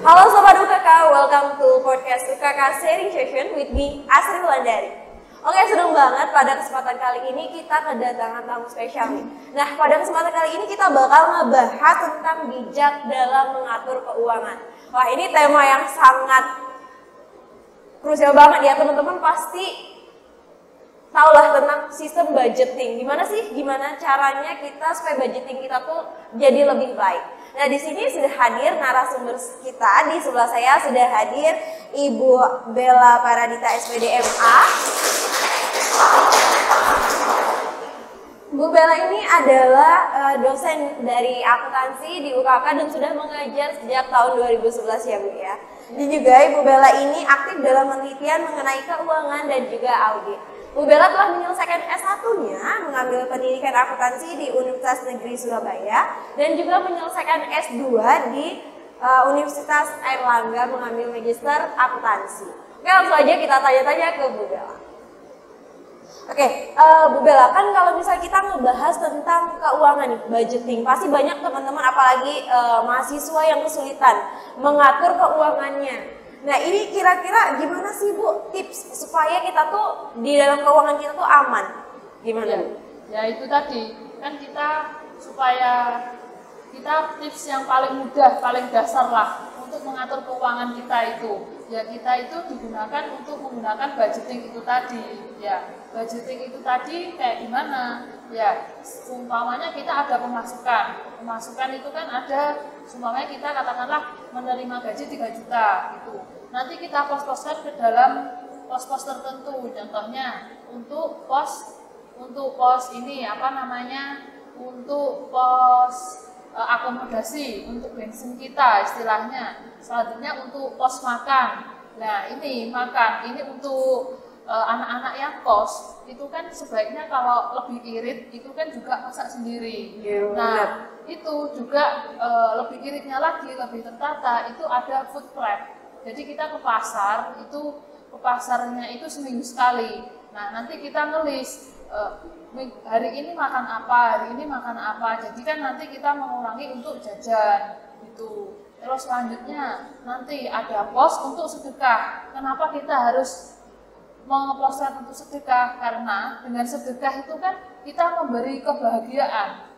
Halo Sobat UKK, welcome to podcast UKK Sharing Session with me, Asri Wulandari. Oke, senang banget pada kesempatan kali ini kita kedatangan tamu spesial nih. Nah, pada kesempatan kali ini kita bakal ngebahas tentang bijak dalam mengatur keuangan. Wah, ini tema yang sangat krusial banget ya, teman-teman pasti tahulah tentang sistem budgeting. Gimana caranya kita supaya budgeting kita tuh jadi lebih baik. Nah, di sini sudah hadir narasumber kita. Di sebelah saya sudah hadir Ibu Bella Paradita SPD MA. Bu Bella ini adalah dosen dari akuntansi di UKK dan sudah mengajar sejak tahun 2011 ya Bu ya. Dan juga Ibu Bella ini aktif dalam penelitian mengenai keuangan dan juga audit. Bu Bella telah menyelesaikan S1-nya mengambil pendidikan akuntansi di Universitas Negeri Surabaya dan juga menyelesaikan S2 di Universitas Airlangga mengambil magister akuntansi. Oke, langsung aja kita tanya-tanya ke Bu Bella. Oke, Bu Bella, kan kalau misalnya kita ngebahas tentang keuangan nih, budgeting, pasti banyak teman-teman apalagi mahasiswa yang kesulitan mengatur keuangannya. Nah, ini kira-kira gimana sih Bu tips supaya kita tuh di dalam keuangan kita tuh aman? Gimana? Ya itu tadi, kan kita supaya kita tips yang paling mudah, paling dasar lah untuk mengatur keuangan kita itu. Ya kita itu digunakan untuk menggunakan budgeting itu tadi. Ya, budgeting itu tadi kayak gimana? Ya, umpamanya kita ada pemasukan. Pemasukan itu kan ada, umpamanya kita katakanlah menerima gaji 3 juta gitu. Nanti kita pos-poskan ke dalam pos-pos tertentu. Contohnya untuk pos ini untuk pos akomodasi, untuk bensin kita istilahnya. Selanjutnya untuk pos makan. Nah, ini makan, ini untuk anak-anak yang kos itu kan sebaiknya kalau lebih irit itu kan juga masak sendiri. Nah, itu juga lebih iritnya lagi, lebih tertata itu ada food prep. Jadi kita ke pasarnya itu seminggu sekali. Nah, nanti kita ngelis hari ini makan apa. Jadi kan nanti kita mengurangi untuk jajan gitu. Terus selanjutnya nanti ada pos untuk sedekah. Kenapa kita harus mengeposkan untuk sedekah? Karena dengan sedekah itu kan kita memberi kebahagiaan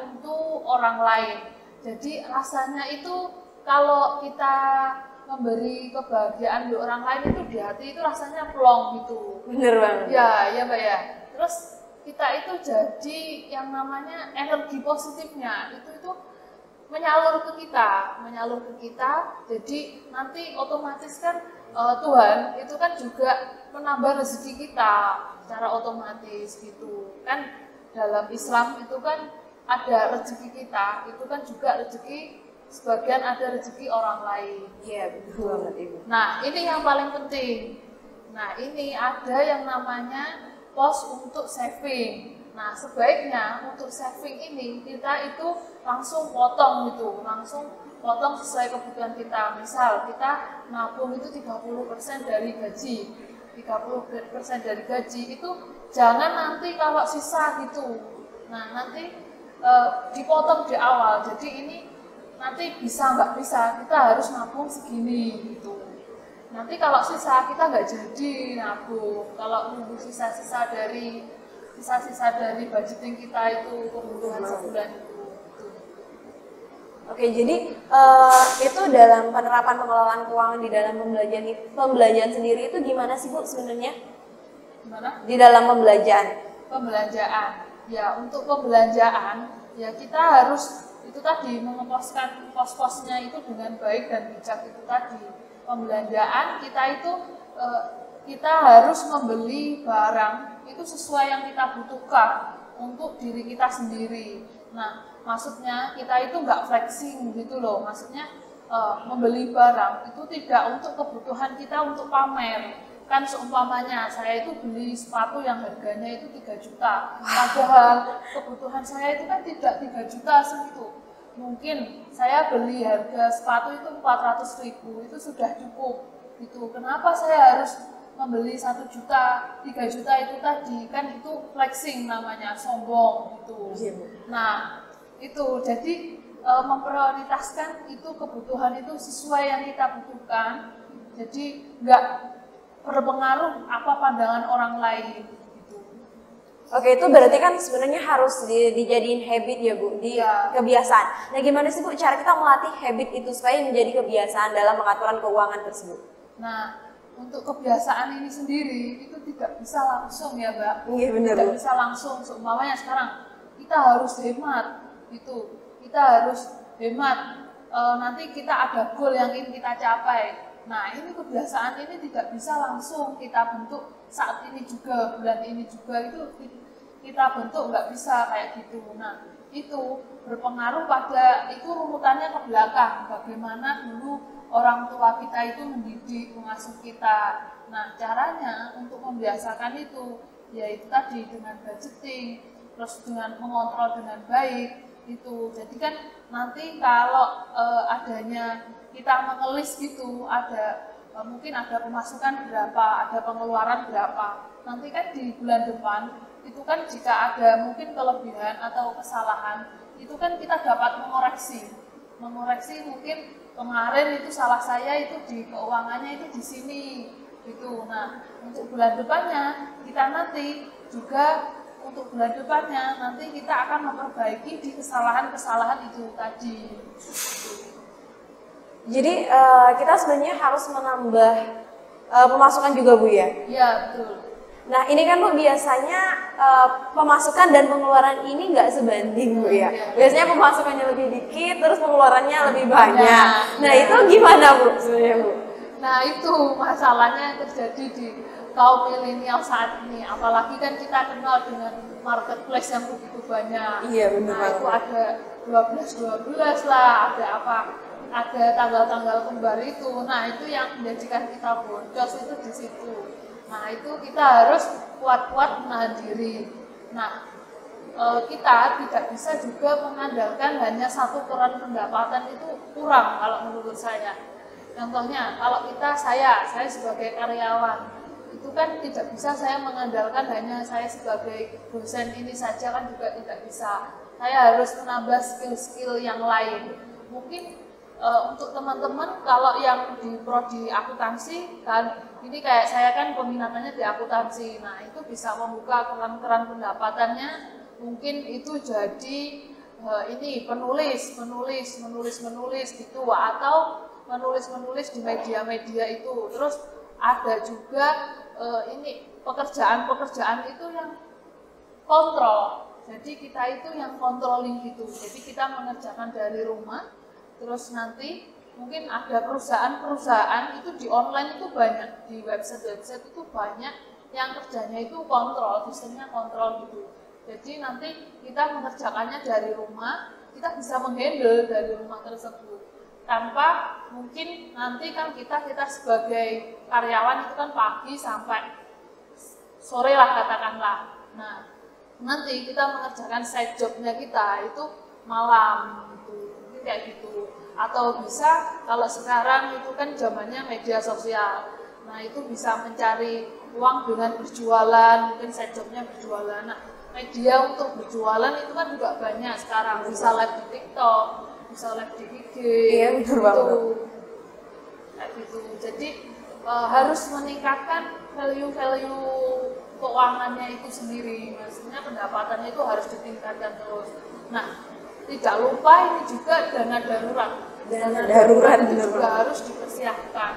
untuk orang lain. Jadi rasanya itu kalau kita memberi kebahagiaan untuk orang lain itu di hati itu rasanya plong gitu. Bener banget. Ya Mbak ya. Terus kita itu jadi yang namanya energi positifnya itu menyalur ke kita. Jadi nanti otomatis kan Tuhan itu kan juga menambah rezeki kita secara otomatis gitu. Kan dalam Islam itu kan ada rezeki kita, itu kan juga rezeki sebagian ada rezeki orang lain. Iya, betul banget Ibu. Nah, ini yang paling penting. Nah, ini ada yang namanya pos untuk saving. Nah, sebaiknya untuk saving ini kita itu langsung potong sesuai kebutuhan kita. Misal kita nabung itu 30% dari gaji. 30% dari gaji itu jangan nanti kalau sisa gitu. Nah, nanti dipotong di awal. Jadi ini nanti bisa nggak bisa, kita harus nabung segini gitu. Nanti kalau sisa kita nggak jadi nabung. Kalau nunggu sisa-sisa dari budgeting kita itu kebutuhan sebulan itu. Oke, jadi itu dalam penerapan pengelolaan keuangan di dalam pembelanjaan sendiri itu gimana sih Bu sebenarnya? Gimana? Di dalam pembelanjaan. Ya, untuk pembelanjaan ya kita harus itu tadi mengeposkan pos-posnya itu dengan baik dan bijak itu tadi. Pembelanjaan kita itu kita harus membeli barang itu sesuai yang kita butuhkan untuk diri kita sendiri. Nah, maksudnya kita itu nggak flexing gitu loh. Maksudnya membeli barang itu tidak untuk kebutuhan kita untuk pamer. Kan seumpamanya saya itu beli sepatu yang harganya itu 3 juta. Padahal kebutuhan saya itu kan tidak 3 juta segitu. Mungkin saya beli harga sepatu itu 400.000 itu sudah cukup gitu. Kenapa saya harus membeli 1 juta, 3 juta itu tadi? Kan itu flexing namanya, sombong gitu. Nah, itu jadi memprioritaskan itu kebutuhan itu sesuai yang kita butuhkan. Jadi nggak berpengaruh apa pandangan orang lain. Gitu. Oke, itu berarti kan sebenarnya harus dijadiin habit ya Bu, di kebiasaan. Nah gimana sih Bu cara kita melatih habit itu supaya menjadi kebiasaan dalam pengaturan keuangan tersebut? Nah, untuk kebiasaan ini sendiri itu tidak bisa langsung ya Mbak. Iya benar. Tidak bisa langsung. Seumpamanya sekarang kita harus hemat, gitu. Kita harus hemat. Nanti kita ada goal yang ingin kita capai. Nah, ini kebiasaan ini tidak bisa langsung kita bentuk saat ini juga, bulan ini juga, itu kita bentuk nggak bisa kayak gitu. Nah, itu berpengaruh pada, itu runutannya ke belakang, bagaimana dulu orang tua kita itu mendidik, mengasuh kita. Nah, caranya untuk membiasakan itu, yaitu tadi dengan budgeting, terus dengan mengontrol dengan baik, itu. Jadi kan nanti kalau adanya kita mengelis gitu, ada mungkin ada pemasukan berapa, ada pengeluaran berapa. Nanti kan di bulan depan itu kan jika ada mungkin kelebihan atau kesalahan, itu kan kita dapat mengoreksi mungkin kemarin itu salah saya itu di keuangannya itu di sini gitu. Nah, untuk bulan depannya kita nanti juga untuk bulan depannya nanti kita akan memperbaiki di kesalahan-kesalahan itu tadi. Jadi kita sebenarnya harus menambah pemasukan juga Bu ya? Iya betul. Nah ini kan Bu biasanya pemasukan dan pengeluaran ini nggak sebanding Bu ya? Biasanya pemasukannya lebih dikit, terus pengeluarannya lebih banyak. Nah itu gimana Bu sebenarnya Bu? Nah itu masalahnya yang terjadi di kaum milenial saat ini. Apalagi kan kita kenal dengan marketplace yang begitu banyak. Iya benar. Nah itu ada 12 lah, ada apa? Ada tanggal-tanggal kembar itu. Nah itu yang menjadikan kita boncos itu di situ. Nah itu kita harus kuat-kuat menahan diri. Nah kita tidak bisa juga mengandalkan hanya satu keran pendapatan, itu kurang kalau menurut saya. Contohnya kalau saya sebagai karyawan itu kan tidak bisa saya mengandalkan hanya saya sebagai dosen ini saja, kan juga tidak bisa. Saya harus menambah skill-skill yang lain. Mungkin untuk teman-teman kalau yang di prodi akuntansi kan, ini kayak saya kan peminatannya di akuntansi. Nah itu bisa membuka keran-keran pendapatannya, mungkin itu jadi ini penulis gitu, atau menulis di media-media itu. Terus ada juga ini pekerjaan itu yang kontrol. Jadi kita itu yang controlling gitu. Jadi kita mengerjakan dari rumah. Terus nanti mungkin ada perusahaan itu di online itu banyak, di website itu banyak yang kerjanya itu kontrol, sistemnya kontrol gitu. Jadi nanti kita mengerjakannya dari rumah, kita bisa menghandle dari rumah tersebut. Tanpa mungkin nanti kan kita sebagai karyawan itu kan pagi sampai sore lah katakanlah. Nah nanti kita mengerjakan side jobnya kita itu malam gitu. Kayak gitu. Atau bisa kalau sekarang itu kan zamannya media sosial. Nah itu bisa mencari uang dengan berjualan, mungkin side jobnya berjualan. Nah media untuk berjualan itu kan juga banyak sekarang, bisa live di TikTok, bisa live di IG. Iya betul banget. Kayak gitu. Jadi harus meningkatkan value keuangannya itu sendiri. Maksudnya pendapatannya itu harus ditingkatkan terus. Nah tidak lupa ini juga dana darurat. Dana darurat itu juga harus dipersiapkan.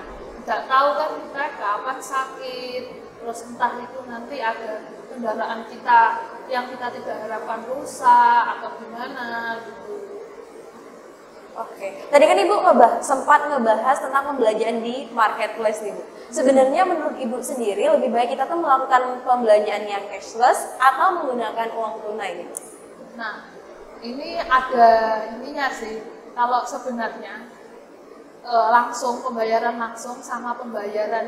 Tidak tahu kan kita kapan sakit, terus entah itu nanti ada kendaraan kita yang kita tidak harapkan rusak atau gimana gitu. Oke. Tadi kan Ibu sempat ngebahas tentang pembelanjaan di marketplace nih Bu. Sebenarnya menurut Ibu sendiri lebih baik kita tuh melakukan pembelanjaan yang cashless atau menggunakan uang tunai gitu? Nah, ini ada ininya sih, kalau sebenarnya langsung pembayaran langsung sama pembayaran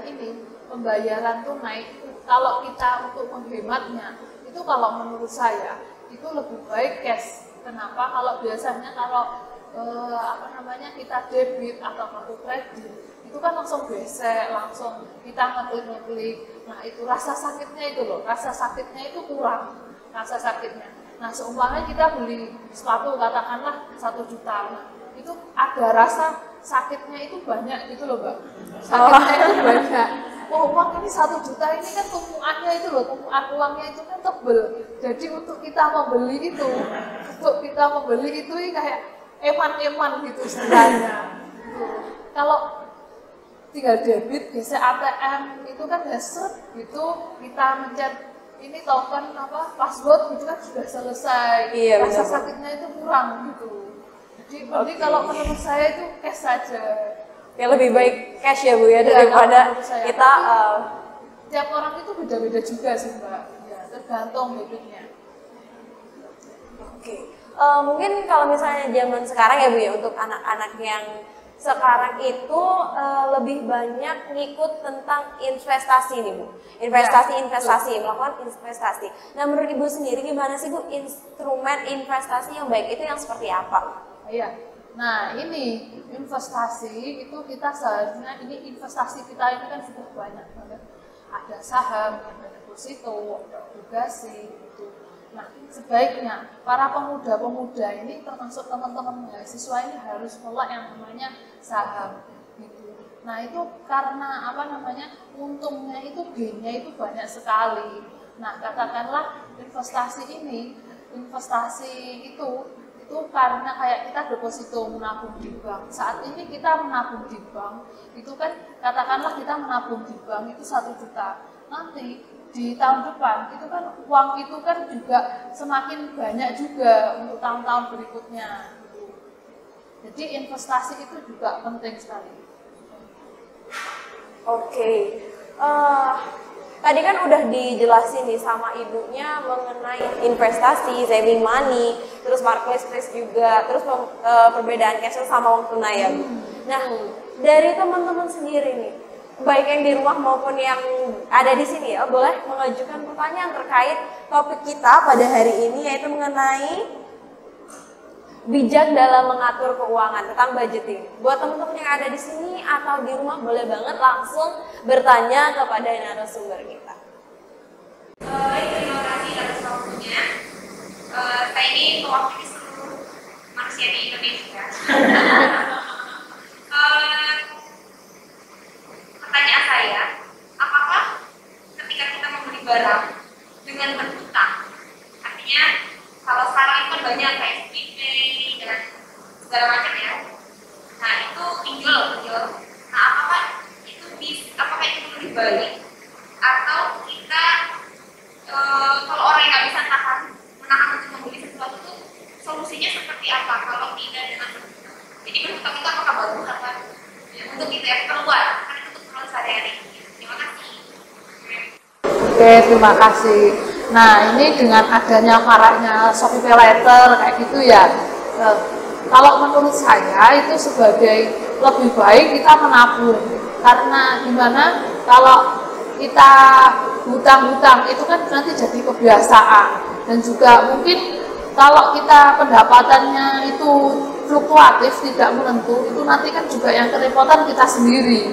tunai, kalau kita untuk menghematnya itu kalau menurut saya itu lebih baik cash. Kenapa? Kalau biasanya kalau kita debit atau kartu kredit itu kan langsung gesek, langsung kita ngeklik. Nah itu rasa sakitnya itu kurang rasa sakitnya. Nah, seumpamanya kita beli sepatu katakanlah 1 juta, nah, itu ada rasa sakitnya itu banyak gitu loh Mbak. Sakitnya itu banyak. Oh, uang ini 1 juta ini kan tumpuannya itu loh, tumpuan uangnya itu kan tebel. Jadi untuk kita membeli itu kayak eman-eman gitu sebenarnya. Kalau tinggal debit, gesek ATM itu kan dasar gitu, kita mencet ini token password gitu kan sudah selesai. Iya, rasa sakitnya itu kurang gitu. Jadi mending kalau menurut saya itu cash saja. Ya lebih baik cash ya Bu ya, daripada kita tiap orang itu beda-beda juga sih Mbak. Ya, tergantung debitnya. Oke. Mungkin kalau misalnya zaman sekarang ya Bu ya, untuk anak-anak yang sekarang itu lebih banyak ngikut tentang investasi nih Bu. Investasi, melakukan investasi. Nah, menurut Ibu sendiri gimana sih Bu instrumen investasi yang baik itu yang seperti apa? Iya. Nah, ini investasi itu kita seharusnya ini investasi kita ini kan sudah banyak banget. Ada saham, ada deposito, ada obligasi gitu. Nah, sebaiknya para pemuda-pemuda ini termasuk teman-teman mahasiswa ini harus melek yang namanya saham gitu. Nah, itu karena untungnya itu gainnya itu banyak sekali. Nah, katakanlah investasi itu karena kayak kita deposito menabung di bank. Saat ini kita menabung di bank itu kan katakanlah kita menabung di bank itu 1 juta. Nanti di tahun depan itu kan uang itu kan juga semakin banyak juga untuk tahun-tahun berikutnya. Jadi investasi itu juga penting sekali. Oke. Tadi kan udah dijelasin nih sama ibunya mengenai investasi, saving money, terus marketplace juga, terus perbedaan cash sama uang tunai ya Bu. Nah, dari teman-teman sendiri nih, baik yang di rumah maupun yang ada di sini ya, boleh mengajukan pertanyaan terkait topik kita pada hari ini, yaitu mengenai bijak dalam mengatur keuangan, tentang budgeting. Buat teman-teman yang ada di sini atau di rumah, boleh banget langsung bertanya kepada narasumber kita. Terima kasih atas waktunya. Saya ini mewakili seluruh manusia di Indonesia. Pertanyaan saya, apakah ketika kita membeli barang dengan berhutang, artinya kalau sekarang itu kan banyak kayak SPP dan segala macam ya. Nah, itu pinjol. Nah, apakah itu perlu dibalik atau kita kalau orang yang nggak bisa menahan untuk membeli sesuatu itu solusinya seperti apa kalau tidak dengan berhutang? Jadi berhutang itu apakah bagus apa ya, untuk kita yang keluar? Kan itu untuk keluar sehari-hari. Terima kasih. Oke, terima kasih. Nah, ini dengan adanya maraknya Shopee Paylater kayak gitu ya. Kalau menurut saya itu sebagai lebih baik kita menabung. Karena gimana? Kalau kita hutang-hutang itu kan nanti jadi kebiasaan, dan juga mungkin kalau kita pendapatannya itu fluktuatif, tidak menentu, itu nanti kan juga yang kerepotan kita sendiri.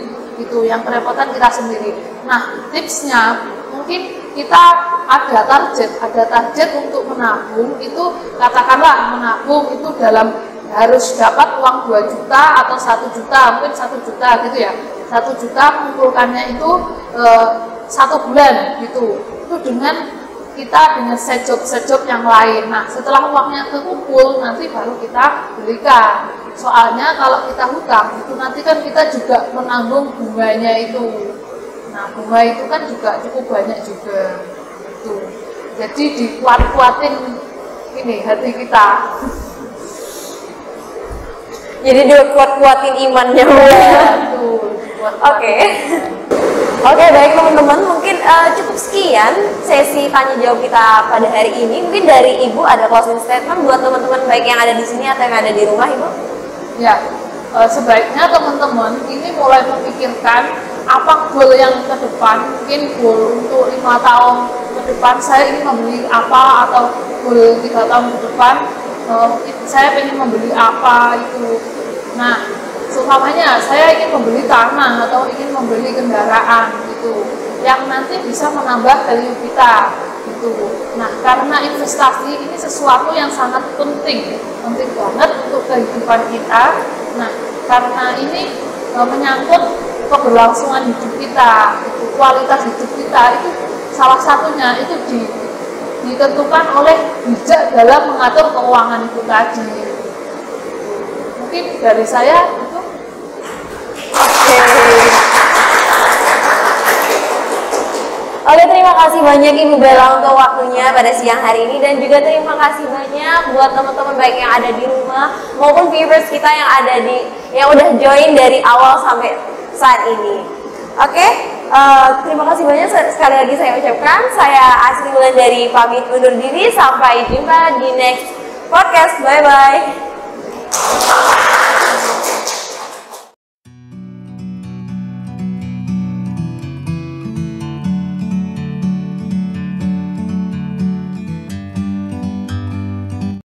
Nah, tipsnya mungkin kita ada target untuk menabung, itu katakanlah menabung itu harus dapat uang 2 juta atau 1 juta, mungkin 1 juta gitu ya. 1 juta mengumpulkannya itu 1 bulan gitu. Itu dengan set job yang lain. Nah, setelah uangnya terkumpul, nanti baru kita belikan. Soalnya kalau kita hutang, itu nanti kan kita juga menanggung bunganya itu. Nah, bunga itu kan juga cukup banyak juga. Gitu. Jadi dikuat-kuatin ini hati kita. Jadi dikuat-kuatin imannya. Oke. Oke, baik teman-teman, mungkin cukup sekian sesi tanya jawab kita pada hari ini. Mungkin dari Ibu ada closing statement buat teman-teman baik yang ada di sini atau yang ada di rumah, Ibu? Ya, sebaiknya teman-teman ini mulai memikirkan apa goal yang ke depan. Mungkin goal untuk 5 tahun ke depan saya ingin membeli apa, atau goal 3 tahun ke depan saya ingin membeli apa itu. Nah, seumpamanya saya ingin membeli tanah atau ingin membeli kendaraan gitu, yang nanti bisa menambah value kita gitu. Nah, karena investasi ini sesuatu yang sangat penting banget untuk kehidupan kita. Nah, karena ini menyangkut keberlangsungan hidup kita, kualitas hidup kita, itu salah satunya itu ditentukan oleh bijak dalam mengatur keuangan itu tadi. Mungkin dari saya itu. Oke, terima kasih banyak Ibu Bella untuk waktunya pada siang hari ini, dan juga terima kasih banyak buat teman-teman baik yang ada di rumah maupun viewers kita yang udah join dari awal sampai saat ini. Oke, terima kasih banyak sekali lagi saya ucapkan. Saya Asri Wulandari pamit undur diri, sampai jumpa di next podcast. Bye bye.